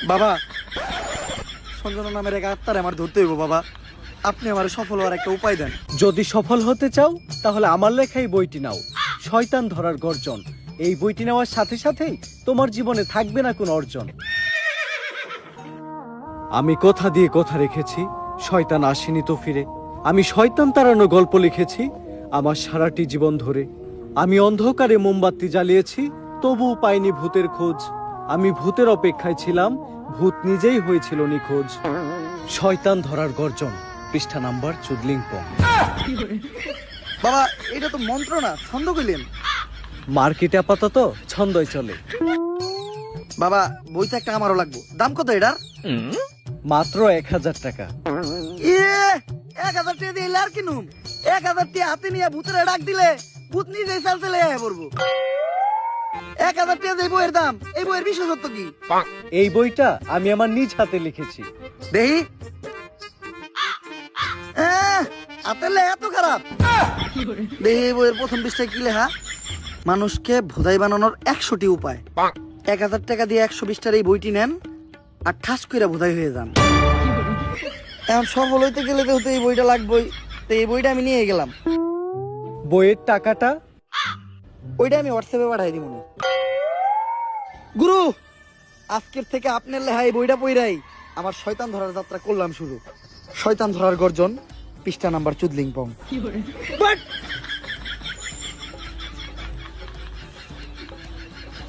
বাবা, সঞ্জনা নামের এক আত্মারে আমার ধরতে হইব বাবা। আপনি আমার সফল হওয়ার একটা উপায় দেন। যদি সফল হতে চাও তাহলে আমার লেখা এই বইটি নাও, শয়তান ধরার গর্জন। এই বইটি নেওয়ার সাথে সাথেই তোমার জীবনে থাকবে না কোনো অর্জন। আমি কথা দিয়ে কথা রেখেছি, শয়তান আসেনি তো ফিরে। আমি শয়তান তাড়ানো গল্প লিখেছি আমার সারাটি জীবন ধরে। আমি অন্ধকারে মোমবাতি জ্বালিয়েছি, তবুও পাইনি ভূতের খোঁজ। আমি ভূতের অপেক্ষায় ছিলাম, ভূত নিজেই হয়েছিল নিখোঁজ। শয়তান ধরার গর্জন, পৃষ্ঠা নাম্বার চুদলিংপং। বাবা, এটা তো মন্ত্র না, ছন্দ কইলেন। মার্কেটে আপাতত ছন্দই চলে। বাবা, বইটা একটা আমারও লাগবো। দাম কত এটার? মাত্র 1000 টাকা। 1000 টাকা দিয়ে আর কিনুম? 1000 টাকা হাতে নিয়ে ভূতের ডাক দিলে ভূত নিজেই চাল চলে পড়বো। 1000 টাকা দিয়ে বইয়ের দাম, এই বইয়ের বিশেষত্ব কি? এই বইটা আমি আমার নিজ হাতে লিখেছি। দেহি হাতে এত খারাপ। দেহি এই বইয়ের প্রথম পৃষ্ঠায় কি লেখা? মানুষকে ভোদাই বানানোর 100টি উপায়। 1000 টাকা দিয়ে 120টার এই বইটি নেন আর ঠাস করে ভোদাই হয়ে যান। এখন সফল হইতে গেলে তো এই বইটা লাগবেই। তো এই বইটা আমি নিয়ে গেলাম। বইয়ের টাকাটা? ওইটা আমি হোয়াটসঅ্যাপে পাঠাই দিব। গুরু, আজকের থেকে আপনার লেখা এই বইটা পইরাই আমার শয়তান ধরার যাত্রা করলাম শুরু। শয়তান ধরার গর্জন, পৃষ্ঠা নাম্বার চুদলিংপং।